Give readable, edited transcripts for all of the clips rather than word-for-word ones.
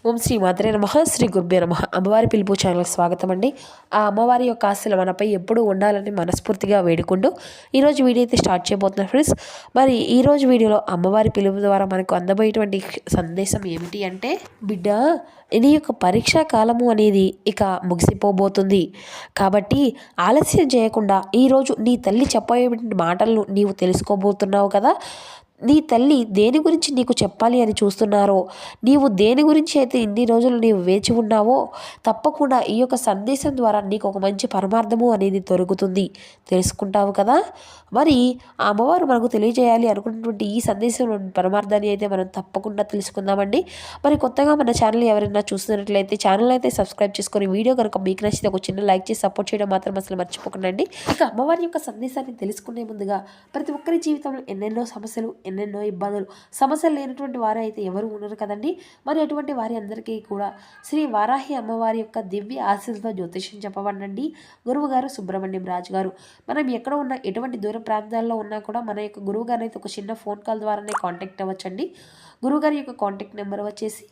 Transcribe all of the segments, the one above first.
ఓం శ్రీ మాత్రే నమః. శ్రీ గురుభ్యో నమః. అమ్మవారి పిలుపు ఛానల్కి స్వాగతం అండి. ఆ అమ్మవారి యొక్క ఆశలు మనపై ఎప్పుడూ ఉండాలని మనస్ఫూర్తిగా వేడుకుంటూ ఈరోజు వీడియో అయితే స్టార్ట్ చేయబోతున్నాను ఫ్రెండ్స్. మరి ఈరోజు వీడియోలో అమ్మవారి పిలుపు ద్వారా మనకు అందబోయేటువంటి సందేశం ఏమిటి అంటే, బిడ్డ, నీ యొక్క పరీక్షా కాలము అనేది ఇక ముగిసిపోబోతుంది. కాబట్టి ఆలస్యం చేయకుండా ఈరోజు నీ తల్లి చెప్పేటువంటి మాటలను నీవు తెలుసుకోబోతున్నావు కదా. నీ తల్లి దేని గురించి నీకు చెప్పాలి అని చూస్తున్నారో, నీవు దేని గురించి అయితే ఇన్ని రోజులు నీవు వేచి ఉన్నావో, తప్పకుండా ఈ యొక్క సందేశం ద్వారా నీకు ఒక మంచి పరమార్థము అనేది దొరుకుతుంది. తెలుసుకుంటావు కదా. మరి ఆ అమ్మవారు మనకు తెలియజేయాలి అనుకున్నటువంటి ఈ సందేశంలో పరమార్థాన్ని అయితే మనం తప్పకుండా తెలుసుకుందామండి. మరి కొత్తగా మన ఛానల్ ఎవరైనా చూస్తున్నట్లయితే ఛానల్ అయితే సబ్స్క్రైబ్ చేసుకొని, వీడియో కనుక మీకు నచ్చితే ఒక చిన్న లైక్ చేసి సపోర్ట్ చేయడం మాత్రం అసలు మర్చిపోకండి. ఇక అమ్మవారి యొక్క సందేశాన్ని తెలుసుకునే ముందుగా ప్రతి ఒక్కరి జీవితంలో ఎన్నెన్నో సమస్యలు, ఎన్నెన్నో ఇబ్బందులు, సమస్యలు లేనటువంటి వారు అయితే ఎవరు ఉండరు కదండి. మరి అటువంటి వారి అందరికీ కూడా శ్రీ వారాహి అమ్మవారి యొక్క దివ్య ఆశీస్సులతో జ్యోతిష్యం చెప్పబడండి గురువు గారు సుబ్రహ్మణ్యం రాజు గారు. మనం ఎక్కడ ఉన్నా, ఎటువంటి దూర ప్రాంతాల్లో ఉన్నా కూడా మన యొక్క గురువు గారిని అయితే ఒక చిన్న ఫోన్ కాల్ ద్వారానే కాంటాక్ట్ అవ్వచ్చండి. గురువుగారి యొక్క కాంటాక్ట్ నెంబర్ వచ్చేసి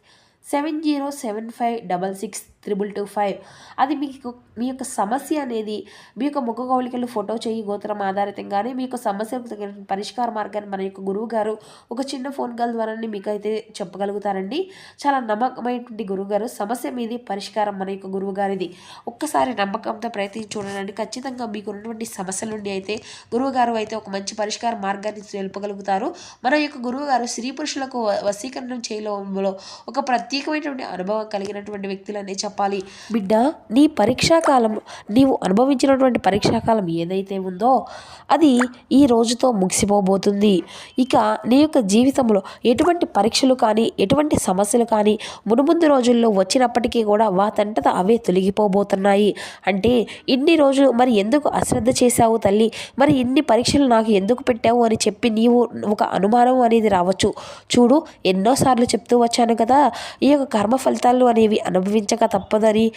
7075662225. అది మీకు మీ యొక్క సమస్య అనేది, మీ యొక్క ముఖ కవళికలు, ఫోటో చేయి, గోత్రం ఆధారితంగానే మీ యొక్క సమస్యకు తగిన పరిష్కార మార్గాన్ని మన యొక్క గురువు గారు ఒక చిన్న ఫోన్ కాల్ ద్వారానే మీకు అయితే చెప్పగలుగుతారండి. చాలా నమ్మకమైనటువంటి గురువుగారు. సమస్య మీది, పరిష్కారం మన యొక్క గురువు గారిది. ఒక్కసారి నమ్మకంతో ప్రయత్నించి చూడండి. ఖచ్చితంగా మీకు ఉన్నటువంటి సమస్యల నుండి అయితే గురువు గారు అయితే ఒక మంచి పరిష్కార మార్గాన్ని తెలుపగలుగుతారు. మన యొక్క గురువు గారు స్త్రీ పురుషులకు వశీకరణం చేయడంలో ఒక ప్రత్యేకమైనటువంటి అనుభవం కలిగినటువంటి వ్యక్తులనే చెప్పాలి. బిడ్డ, నీ పరీక్షాకాలం, నీవు అనుభవించినటువంటి పరీక్షాకాలం ఏదైతే ఉందో అది ఈ రోజుతో ముగిసిపోబోతుంది. ఇక నీ యొక్క జీవితంలో ఎటువంటి పరీక్షలు కానీ, ఎటువంటి సమస్యలు కానీ మునుముందు రోజుల్లో వచ్చినప్పటికీ కూడా వాటంతట అవే తొలగిపోబోతున్నాయి. అంటే ఇన్ని రోజులు మరి ఎందుకు అశ్రద్ధ చేశావు తల్లి, మరి ఇన్ని పరీక్షలు నాకు ఎందుకు పెట్టావు అని చెప్పి నీవు ఒక అనుమానం అనేది రావచ్చు. చూడు, ఎన్నోసార్లు చెప్తూ వచ్చాను కదా, ఈ యొక్క కర్మ ఫలితాలు అనేవి అనుభవించక తప్పదని.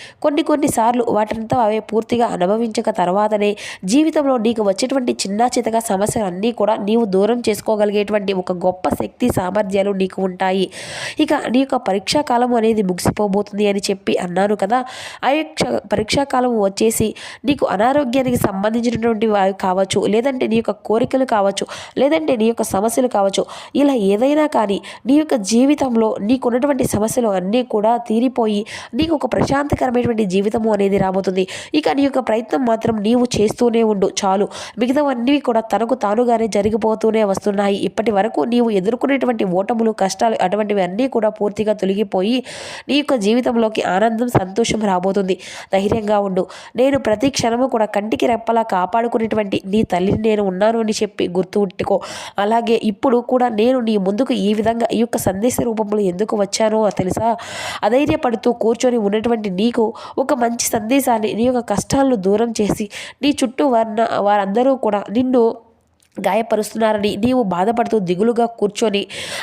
కొన్నిసార్లు వాటితో అవే పూర్తిగా అనుభవించక తర్వాతనే జీవితంలో నీకు వచ్చేటువంటి చిన్న చితక సమస్యలు అన్నీ కూడా నీవు దూరం చేసుకోగలిగేటువంటి ఒక గొప్ప శక్తి, సామర్థ్యాలు నీకు ఉంటాయి. ఇక నీ యొక్క పరీక్షాకాలం అనేది ముగిసిపోబోతుంది అని చెప్పి అన్నాను కదా. ఆ యొక్క పరీక్షాకాలం వచ్చేసి నీకు అనారోగ్యానికి సంబంధించినటువంటి కావచ్చు, లేదంటే నీ యొక్క కోరికలు కావచ్చు, లేదంటే నీ యొక్క సమస్యలు కావచ్చు. ఇలా ఏదైనా కానీ నీ యొక్క జీవితంలో నీకున్నటువంటి సమస్యలు అన్నీ కూడా తీరిపోయి నీకు ఒక ప్రశాంతకరమైనటువంటి జీవితము అనేది రాబోతుంది. ఇక నీ యొక్క ప్రయత్నం మాత్రం నీవు చేస్తూనే ఉండు చాలు. మిగతావన్నీ కూడా తనకు తానుగానే జరిగిపోతూనే వస్తున్నాయి. ఇప్పటి వరకు నీవు ఎదుర్కొనేటువంటి ఓటములు, కష్టాలు అటువంటివి అన్నీ కూడా పూర్తిగా తొలగిపోయి నీ యొక్క జీవితంలోకి ఆనందం, సంతోషం రాబోతుంది. ధైర్యంగా ఉండు. నేను ప్రతి క్షణము కూడా కంటికి రెప్పలా కాపాడుకునేటువంటి నీ తల్లిని నేను ఉన్నాను అని చెప్పి గుర్తుపెట్టుకో. అలాగే ఇప్పుడు కూడా నేను నీ ముందుకు ఈ విధంగా ఈ యొక్క సందేశ రూపంలో ఎందుకు వచ్చానో తెలుసా. అధైర్యపడుతూ కూర్చొని ఉన్నటువంటి నీకు ఒక మంచి సందేశాన్ని, నీ యొక్క కష్టాలను దూరం చేసి నీ చుట్టూ వారందరూ కూడా నిన్ను గాయపరుస్తున్నారని నీవు బాధపడుతూ దిగులుగా కూర్చొని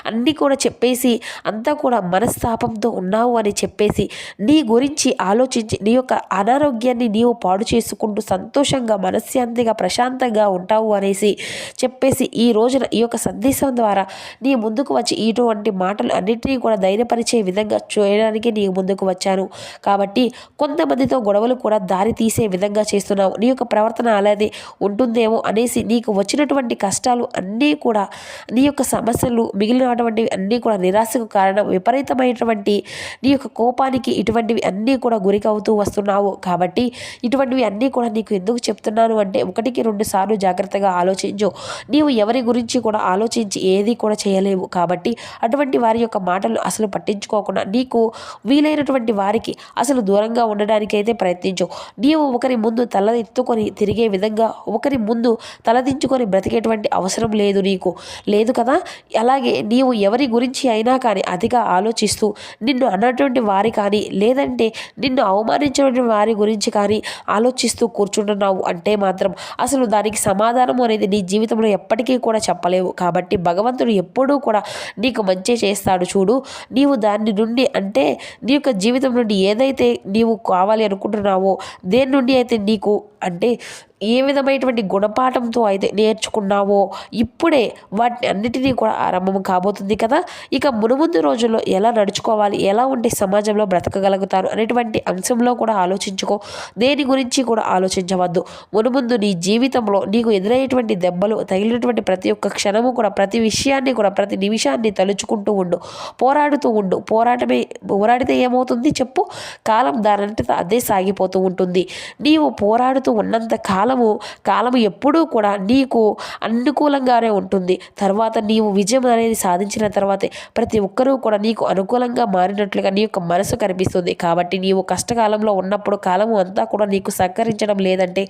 అన్నీ కూడా చెప్పేసి, అంతా కూడా మనస్తాపంతో ఉన్నావు అని చెప్పేసి నీ గురించి ఆలోచించి నీ యొక్క అనారోగ్యాన్ని నీవు పాడు చేసుకుంటూ సంతోషంగా, మనశ్శాంతిగా, ప్రశాంతంగా ఉంటావు అనేసి చెప్పేసి ఈ రోజున ఈ యొక్క సందేశం ద్వారా నీ ముందుకు వచ్చి ఇటువంటి మాటలు అన్నింటినీ కూడా ధైర్యపరిచే విధంగా చేయడానికి నీ ముందుకు వచ్చాను. కాబట్టి కొంతమందితో గొడవలు కూడా దారి తీసే విధంగా చేస్తున్నావు. నీ యొక్క ప్రవర్తన అలానే ఉంటుందేమో అనేసి నీకు వచ్చినటువంటి కష్టాలు అన్నీ కూడా, నీ యొక్క సమస్యలు, మిగిలినటువంటివి అన్నీ కూడా నిరాశకు కారణం, విపరీతమైనటువంటి నీ యొక్క కోపానికి ఇటువంటివి అన్నీ కూడా గురికవుతూ వస్తున్నావు. కాబట్టి ఇటువంటివి అన్నీ కూడా నీకు ఎందుకు చెప్తున్నాను అంటే, 1-2 సార్లు జాగ్రత్తగా ఆలోచించు. నీవు ఎవరి గురించి కూడా ఆలోచించి ఏది కూడా చేయలేవు. కాబట్టి అటువంటి వారి యొక్క మాటలు అసలు పట్టించుకోకుండా నీకు వీలైనటువంటి వారికి అసలు దూరంగా ఉండడానికైతే ప్రయత్నించు. నీవు ఒకరి ముందు తల ఎత్తుకొని తిరిగే విధంగా, ఒకరి ముందు తలదించుకొని బ్రతికేటువంటి అవసరం లేదు నీకు, లేదు కదా. అలాగే నీవు ఎవరి గురించి అయినా కానీ అతిగా ఆలోచిస్తూ నిన్ను అన్నటువంటి వారి కానీ, లేదంటే నిన్ను అవమానించిన వారి గురించి కానీ ఆలోచిస్తూ కూర్చుంటున్నావు అంటే మాత్రం అసలు దానికి సమాధానం అనేది నీ జీవితంలో ఎప్పటికీ కూడా చెప్పలేవు. కాబట్టి భగవంతుడు ఎప్పుడూ కూడా నీకు మంచి చేస్తాడు. చూడు, నీవు దాని నుండి, అంటే నీ యొక్క జీవితం నుండి ఏదైతే నీవు కావాలి అనుకుంటున్నావో, దేని నుండి అయితే నీకు అంటే ఏ విధమైనటువంటి గుణపాఠంతో అయితే నేర్చుకున్నావో ఇప్పుడే వాటిని అన్నిటినీ కూడా ఆరంభం కాబోతుంది కదా. ఇక మునుముందు రోజుల్లో ఎలా నడుచుకోవాలి, ఎలా ఉంటే సమాజంలో బ్రతకగలుగుతారు అనేటువంటి అంశంలో కూడా ఆలోచించుకో. దేని గురించి కూడా ఆలోచించవద్దు. మునుముందు నీ జీవితంలో నీకు ఎదురయ్యేటువంటి దెబ్బలు తగిలినటువంటి ప్రతి ఒక్క క్షణము కూడా, ప్రతి విషయాన్ని కూడా, ప్రతి నిమిషాన్ని తలుచుకుంటూ ఉండు, పోరాడుతూ ఉండు. పోరాడితే ఏమవుతుంది చెప్పు? కాలం దానంతట అదే సాగిపోతూ ఉంటుంది. నీవు పోరాడుతూ ఉన్నంత కాలము ఎప్పుడూ కూడా నీకు అనుకూలంగానే ఉంటుంది. తర్వాత నీవు విజయం అనేది సాధించిన తర్వాతే ప్రతి ఒక్కరూ కూడా నీకు అనుకూలంగా మారినట్లుగా నీ యొక్క మనసు కనిపిస్తుంది. కాబట్టి నీవు కష్టకాలంలో ఉన్నప్పుడు కాలము అంతా కూడా నీకు సహకరించడం లేదంటే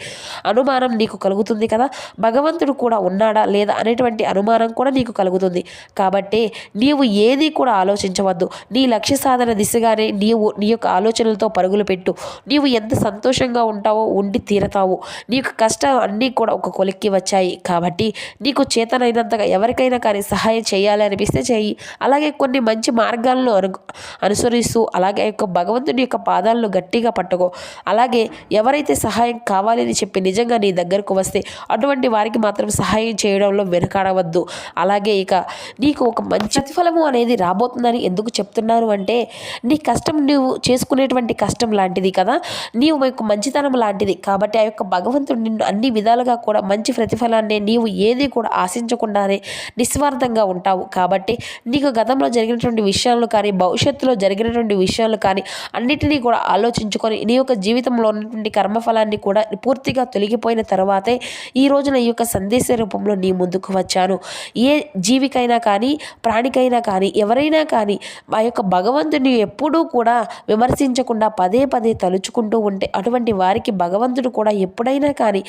అనుమానం నీకు కలుగుతుంది కదా. భగవంతుడు కూడా ఉన్నాడా లేదా అనేటువంటి అనుమానం కూడా నీకు కలుగుతుంది. కాబట్టి నీవు ఏది కూడా ఆలోచించవద్దు. నీ లక్ష్య సాధన దిశగానే నీవు నీ యొక్క ఆలోచనలతో పరుగులు పెట్టు. నీవు ఎంత సంతోషంగా ఉంటావో ఉండి తీరతావు. నీకు కష్టాలు అన్నీ కూడా ఒక కొలిక్కి వచ్చాయి. కాబట్టి నీకు చేతనైనంతగా ఎవరికైనా కానీ సహాయం చేయాలి అనిపిస్తే చేయి. అలాగే కొన్ని మంచి మార్గాలను అనుసరిస్తూ అలాగే యొక్క భగవంతుని యొక్క పాదాలను గట్టిగా పట్టుకో. అలాగే ఎవరైతే సహాయం కావాలని చెప్పి నిజంగా నీ దగ్గరకు వస్తే అటువంటి వారికి మాత్రం సహాయం చేయడంలో వెనుకాడవద్దు. అలాగే ఇక నీకు ఒక మంచి ప్రతిఫలము అనేది రాబోతుందని ఎందుకు చెప్తున్నారు అంటే, నీ కష్టం నువ్వు చేసుకునేటువంటి కష్టం లాంటిది కదా, నీవు యొక్క మంచితనం లాంటిది. కాబట్టి ఆ యొక్క భగవంతుడు నిన్ను అన్ని విధాలుగా కూడా మంచి ప్రతిఫలాన్ని నీవు ఏది కూడా ఆశించకుండానే నిస్వార్థంగా ఉంటావు. కాబట్టి నీకు గతంలో జరిగినటువంటి విషయాలు కానీ, భవిష్యత్తులో జరిగినటువంటి విషయాలు కానీ అన్నిటినీ కూడా ఆలోచించుకొని నీ యొక్క జీవితంలో ఉన్నటువంటి కర్మఫలాన్ని కూడా పూర్తిగా తొలగిపోయిన తర్వాతే ఈ రోజున ఈ యొక్క సందేశ రూపంలో నీ ముందుకు వచ్చాను. ఏ జీవికైనా కానీ, ప్రాణికైనా కానీ, ఎవరైనా కానీ ఆ యొక్క భగవంతుని ఎప్పుడూ కూడా విమర్శించకుండా పదే పదే తలుచుకుంటూ ఉంటే అటువంటి వారికి భగవంతుడు కూడా ఎప్పుడైనా కానీ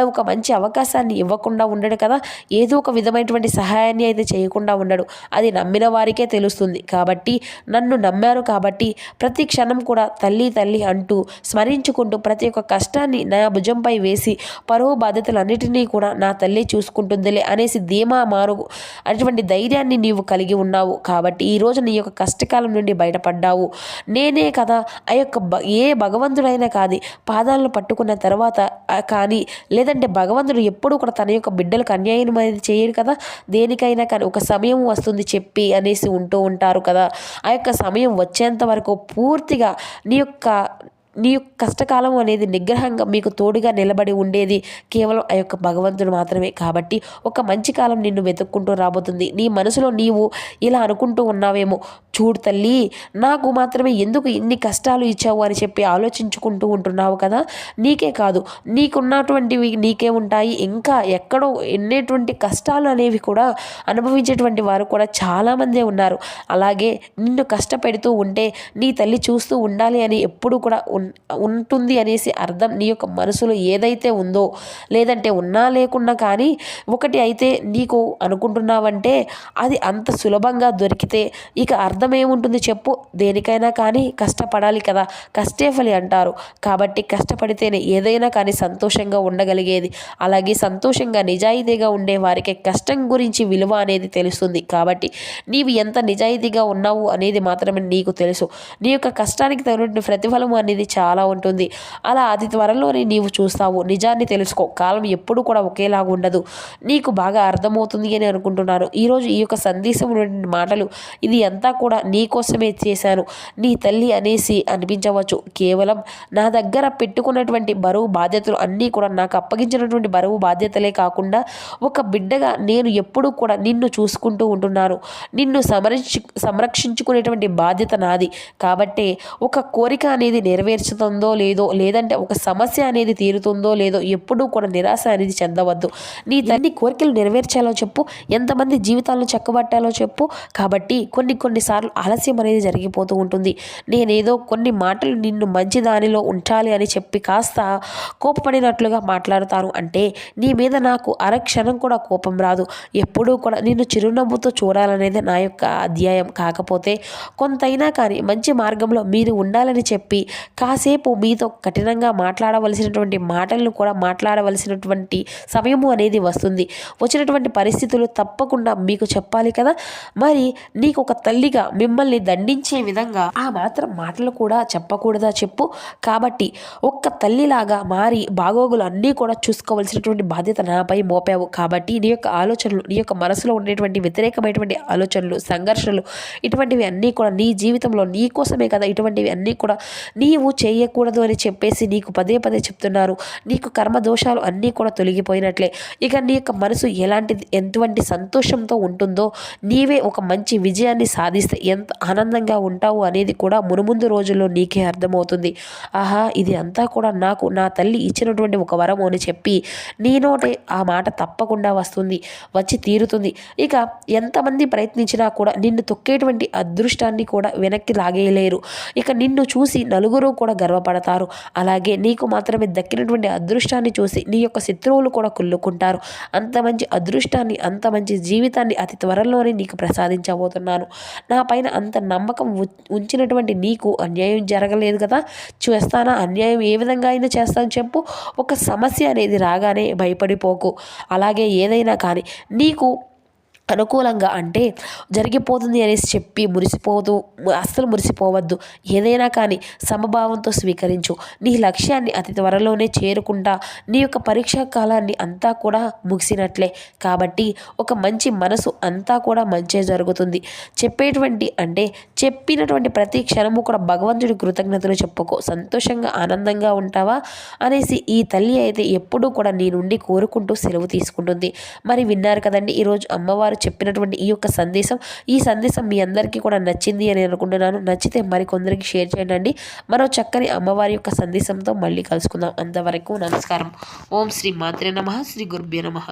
ఒక మంచి అవకాశాన్ని ఇవ్వకుండా ఉండడు కదా. ఏదో ఒక విధమైనటువంటి సహాయాన్ని అయితే చేయకుండా ఉండడు. అది నమ్మిన వారికే తెలుస్తుంది. కాబట్టి నన్ను నమ్మారు కాబట్టి ప్రతి క్షణం కూడా తల్లి తల్లి అంటూ స్మరించుకుంటూ ప్రతి ఒక్క కష్టాన్ని నా భుజంపై వేసి పరువు బాధ్యతలన్నిటినీ కూడా నా తల్లి చూసుకుంటుందిలే అనేసి ధీమా అటువంటి ధైర్యాన్ని నీవు కలిగి ఉన్నావు. కాబట్టి ఈరోజు నీ యొక్క కష్టకాలం నుండి బయటపడ్డావు. నేనే కదా ఆ యొక్క ఏ భగవంతుడైనా కాదు పాదాలను పట్టుకున్న తర్వాత కానీ, లేదంటే భగవంతుడు ఎప్పుడు కూడా తన యొక్క బిడ్డలకు అన్యాయం అనేది చేయడు కదా. దేనికైనా కానీ ఒక సమయం వస్తుంది చెప్పి అనేసి ఉంటూ ఉంటారు కదా. ఆ యొక్క సమయం వచ్చేంత వరకు పూర్తిగా నీ యొక్క కష్టకాలం అనేది నిగ్రహంగా మీకు తోడుగా నిలబడి ఉండేది కేవలం ఆ యొక్క భగవంతుడు మాత్రమే. కాబట్టి ఒక మంచి కాలం నిన్ను వెతుక్కుంటూ రాబోతుంది. నీ మనసులో నీవు ఇలా అనుకుంటూ ఉన్నావేమో, చూడు తల్లి నాకు మాత్రమే ఎందుకు ఇన్ని కష్టాలు ఇచ్చావు అని చెప్పి ఆలోచించుకుంటూ ఉంటున్నావు కదా. నీకే కాదు, నీకున్నటువంటివి నీకే ఉంటాయి. ఇంకా ఎక్కడో ఎన్నేటువంటి కష్టాలు అనేవి కూడా అనుభవించేటువంటి వారు కూడా చాలామందే ఉన్నారు. అలాగే నిన్ను కష్టపెడుతూ ఉంటే నీ తల్లి చూస్తూ ఉండాలి అని ఎప్పుడు కూడా ఉంటుంది అనేసి అర్థం. నీ యొక్క మనసులో ఏదైతే ఉందో, లేదంటే ఉన్నా లేకున్నా కానీ ఒకటి అయితే నీకు అనుకుంటున్నావంటే అది అంత సులభంగా దొరికితే ఇక అర్థం ఏముంటుంది చెప్పు. దేనికైనా కానీ కష్టపడాలి కదా, కష్టే ఫలి అంటారు. కాబట్టి కష్టపడితేనే ఏదైనా కానీ సంతోషంగా ఉండగలిగేది. అలాగే సంతోషంగా నిజాయితీగా ఉండే వారికి కష్టం గురించి విలువ అనేది తెలుస్తుంది. కాబట్టి నీవు ఎంత నిజాయితీగా ఉన్నావు అనేది మాత్రమే నీకు తెలుసు. నీ యొక్క కష్టానికి తగినటువంటి ప్రతిఫలం అనేది చాలా ఉంటుంది. అలా అతి త్వరలోనే నీవు చూస్తావు. నిజాన్ని తెలుసుకో. కాలం ఎప్పుడు కూడా ఒకేలాగా ఉండదు. నీకు బాగా అర్థమవుతుంది అని అనుకుంటున్నాను. ఈరోజు ఈ యొక్క సందేశం మాటలు ఇది అంతా కూడా నీ కోసమే చేశాను. నీ తల్లి అనేసి అనిపించవచ్చు. కేవలం నా దగ్గర పెట్టుకున్నటువంటి బరువు బాధ్యతలు అన్నీ కూడా నాకు అప్పగించినటువంటి బరువు బాధ్యతలే కాకుండా ఒక బిడ్డగా నేను ఎప్పుడూ కూడా నిన్ను చూసుకుంటూ ఉంటున్నాను. నిన్ను సంరక్షించుకునేటువంటి బాధ్యత నాది. కాబట్టి ఒక కోరిక అనేది నెరవేర్చుతుందో లేదో, లేదంటే ఒక సమస్య అనేది తీరుతుందో లేదో ఎప్పుడూ కూడా నిరాశ అనేది చెందవద్దు. నీ తల్లి కోరికలు నెరవేర్చాలో చెప్పు, ఎంతమంది జీవితాలను చక్కబట్టాలో చెప్పు. కాబట్టి కొన్నిసార్లు ఆలస్యం అనేది జరిగిపోతూ ఉంటుంది. నేనేదో కొన్ని మాటలు నిన్ను మంచి దానిలో ఉంచాలి అని చెప్పి కాస్త కోపపడినట్లుగా మాట్లాడుతాను అంటే నీ మీద నాకు అరక్షణం కూడా కోపం రాదు. ఎప్పుడూ కూడా నిన్ను చిరునవ్వుతో చూడాలనేది నా యొక్క అధ్యాయం. కాకపోతే కొంతైనా కానీ మంచి మార్గంలో మీరు ఉండాలని చెప్పి కాసేపు మీతో కఠినంగా మాట్లాడవలసినటువంటి మాటలను కూడా మాట్లాడవలసినటువంటి సమయము అనేది వస్తుంది. వచ్చినటువంటి పరిస్థితులు తప్పకుండా మీకు చెప్పాలి కదా. మరి నీకు ఒక తల్లిగా మిమ్మల్ని దండించే విధంగా ఆ మాత్రం మాటలు కూడా చెప్పకూడదా చెప్పు. కాబట్టి ఒక్క తల్లిలాగా మారి బాగోగులు అన్నీ కూడా చూసుకోవలసినటువంటి బాధ్యత నాపై మోపావు. కాబట్టి నీ యొక్క ఆలోచనలు, నీ యొక్క మనసులో ఉండేటువంటి వ్యతిరేకమైనటువంటి ఆలోచనలు, సంఘర్షణలు, ఇటువంటివి అన్నీ కూడా నీ జీవితంలో నీ కోసమే కదా. ఇటువంటివి అన్నీ కూడా నీవు చేయకూడదు అని చెప్పేసి నీకు పదే పదే చెప్తున్నారు. నీకు కర్మ దోషాలు అన్నీ కూడా తొలగిపోయినట్లే. ఇక నీ యొక్క మనసు ఎటువంటి సంతోషంతో ఉంటుందో, నీవే ఒక మంచి విజయాన్ని సాధిస్తే ఎంత ఆనందంగా ఉంటావు అనేది కూడా మునుముందు రోజుల్లో నీకే అర్థమవుతుంది. ఆహా, ఇది అంతా కూడా నాకు నా తల్లి ఇచ్చినటువంటి ఒక వరము అని చెప్పి నీ నోటే ఆ మాట తప్పకుండా వస్తుంది, వచ్చి తీరుతుంది. ఇక ఎంతమంది ప్రయత్నించినా కూడా నిన్ను తొక్కేటువంటి అదృష్టాన్ని కూడా వెనక్కి లాగేయలేరు. ఇక నిన్ను చూసి నలుగురు కూడా గర్వపడతారు. అలాగే నీకు మాత్రమే దక్కినటువంటి అదృష్టాన్ని చూసి నీ యొక్క శత్రువులు కూడా కుళ్ళుకుంటారు. అంత మంచి అదృష్టాన్ని, అంత మంచి జీవితాన్ని అతి త్వరలోనే నీకు ప్రసాదించబోతున్నాను. నా పైన అంత నమ్మకం ఉంచినటువంటి నీకు అన్యాయం జరగలేదు కదా. చేస్తానా అన్యాయం? ఏ విధంగా అయినా చేస్తాను చెప్పు. ఒక సమస్య అనేది రాగానే భయపడిపోకు. అలాగే ఏదైనా కానీ నీకు అనుకూలంగా అంటే జరిగిపోతుంది అనేసి చెప్పి అస్సలు మురిసిపోవద్దు. ఏదైనా కానీ సమభావంతో స్వీకరించు. నీ లక్ష్యాన్ని అతి త్వరలోనే చేరుకుంటా. నీ యొక్క పరీక్షా కాలాన్ని అంతా కూడా ముగిసినట్లే. కాబట్టి ఒక మంచి మనసు అంతా కూడా మంచే జరుగుతుంది. చెప్పినటువంటి ప్రతి క్షణము కూడా భగవంతుడి కృతజ్ఞతలు చెప్పుకో. సంతోషంగా ఆనందంగా ఉంటావా అనేసి ఈ తల్లి అయితే ఎప్పుడూ కూడా నీ నుండి కోరుకుంటూ సెలవు తీసుకుంటుంది. మరి విన్నారు కదండి ఈరోజు అమ్మవారు చెప్పినటువంటి ఈ యొక్క సందేశం. ఈ సందేశం మీ అందరికీ కూడా నచ్చింది అని అనుకుంటున్నాను. నచ్చితే మరికొందరికి షేర్ చేయండి. మరో చక్కని అమ్మవారి యొక్క సందేశంతో మళ్ళీ కలుసుకుందాం. అంతవరకు నమస్కారం. ఓం శ్రీ మాత్రే నమః. శ్రీ గురుభ్యో నమః.